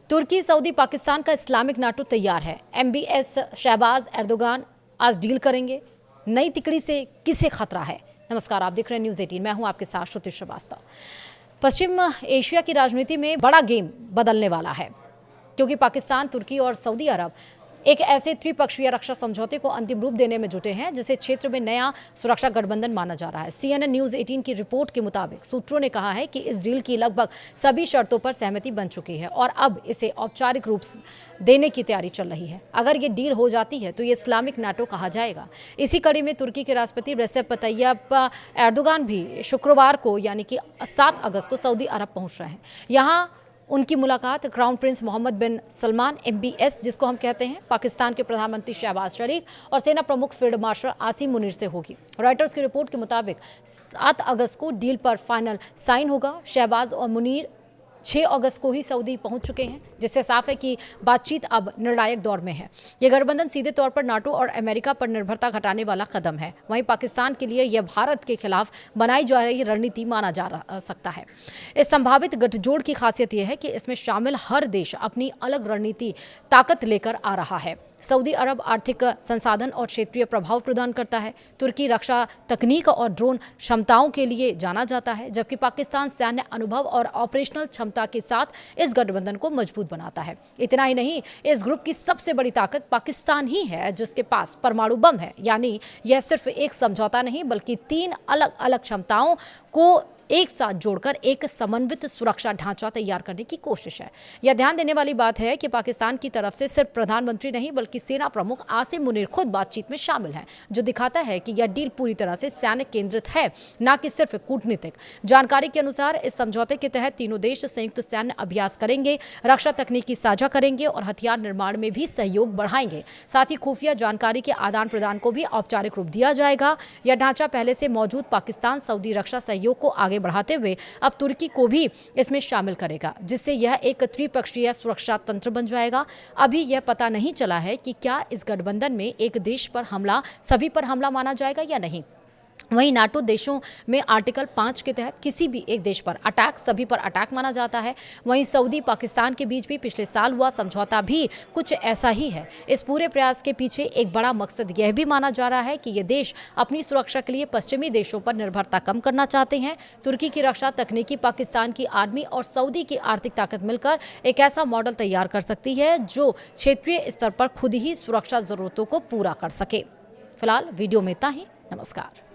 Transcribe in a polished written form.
तुर्की, Saudi, Pakistan का Islamic NATO तैयार है। MBS शहबाज एर्दोगान आज डील करेंगे। नई तिकड़ी से किसे खतरा है? नमस्कार, आप देख रहे हैं न्यूज़ 18। मैं हूं आपके साथ श्रुति श्रीवास्तव। पश्चिम एशिया की राजनीति में बड़ा गेम बदलने वाला है, क्योंकि पाकिस्तान, तुर्की और सऊदी अरब एक ऐसे त्रिपक्षीय रक्षा समझौते को अंतिम रूप देने में जुटे हैं जिसे क्षेत्र में नया सुरक्षा गठबंधन माना जा रहा है। CNN न्यूज़ 18 की रिपोर्ट के मुताबिक सूत्रों ने कहा है कि इस डील की लगभग सभी शर्तों पर सहमति बन चुकी है और अब इसे औपचारिक रूप देने की तैयारी चल रही है। अगर ये डील हो जाती है तो ये इस्लामिक नाटो कहा जाएगा। इसी कड़ी में तुर्की के राष्ट्रपति रेसेप तैयप एर्दोगान भी शुक्रवार को यानी कि 7 अगस्त को सऊदी अरब पहुंच रहे हैं। यहाँ उनकी मुलाकात क्राउन प्रिंस मोहम्मद बिन सलमान MBS, जिसको हम कहते हैं, पाकिस्तान के प्रधानमंत्री शहबाज शरीफ और सेना प्रमुख फील्ड मार्शल आसिम मुनीर से होगी। रॉयटर्स की रिपोर्ट के मुताबिक 7 अगस्त को डील पर फाइनल साइन होगा। शहबाज और मुनीर 6 अगस्त को ही सऊदी पहुंच चुके हैं, जिससे साफ है कि बातचीत अब निर्णायक दौर में है। यह गठबंधन सीधे तौर पर नाटो और अमेरिका पर निर्भरता घटाने वाला कदम है। वहीं पाकिस्तान के लिए यह भारत के खिलाफ बनाई जा रही रणनीति माना जा सकता है। इस संभावित गठजोड़ की खासियत यह है कि इसमें शामिल हर देश अपनी अलग रणनीति ताकत लेकर आ रहा है। सऊदी अरब आर्थिक संसाधन और क्षेत्रीय प्रभाव प्रदान करता है। तुर्की रक्षा तकनीक और ड्रोन क्षमताओं के लिए जाना जाता है, जबकि पाकिस्तान सैन्य अनुभव और ऑपरेशनल क्षमता के साथ इस गठबंधन को मजबूत बनाता है। इतना ही नहीं, इस ग्रुप की सबसे बड़ी ताकत पाकिस्तान ही है, जिसके पास परमाणु बम है। यानी यह सिर्फ एक समझौता नहीं, बल्कि 3 अलग अलग क्षमताओं को एक साथ जोड़कर एक समन्वित सुरक्षा ढांचा तैयार करने की कोशिश है। यह ध्यान देने वाली बात है कि पाकिस्तान की तरफ से सिर्फ प्रधानमंत्री नहीं, बल्कि सेना प्रमुख आसिम मुनीर खुद बातचीत में शामिल हैं, जो दिखाता है कि यह डील पूरी तरह से सैन्य केंद्रित है, न कि सिर्फ कूटनीतिक। जानकारी के अनुसार इस समझौते के तहत तीनों देश संयुक्त सैन्य अभ्यास करेंगे, रक्षा तकनीकी साझा करेंगे और हथियार निर्माण में भी सहयोग बढ़ाएंगे। साथ ही खुफिया जानकारी के आदान प्रदान को भी औपचारिक रूप दिया जाएगा। यह ढांचा पहले से मौजूद पाकिस्तान सऊदी रक्षा सहयोग को आगे बढ़ाते हुए अब तुर्की को भी इसमें शामिल करेगा, जिससे यह एक त्रिपक्षीय सुरक्षा तंत्र बन जाएगा। अभी यह पता नहीं चला है कि क्या इस गठबंधन में एक देश पर हमला सभी पर हमला माना जाएगा या नहीं। वहीं नाटो देशों में आर्टिकल 5 के तहत किसी भी एक देश पर अटैक सभी पर अटैक माना जाता है। वहीं सऊदी पाकिस्तान के बीच भी पिछले साल हुआ समझौता भी कुछ ऐसा ही है। इस पूरे प्रयास के पीछे एक बड़ा मकसद यह भी माना जा रहा है कि ये देश अपनी सुरक्षा के लिए पश्चिमी देशों पर निर्भरता कम करना चाहते हैं। तुर्की की रक्षा तकनीकी, पाकिस्तान की आर्मी और सऊदी की आर्थिक ताकत मिलकर एक ऐसा मॉडल तैयार कर सकती है जो क्षेत्रीय स्तर पर खुद ही सुरक्षा जरूरतों को पूरा कर सके। फिलहाल वीडियो में इतना ही। नमस्कार।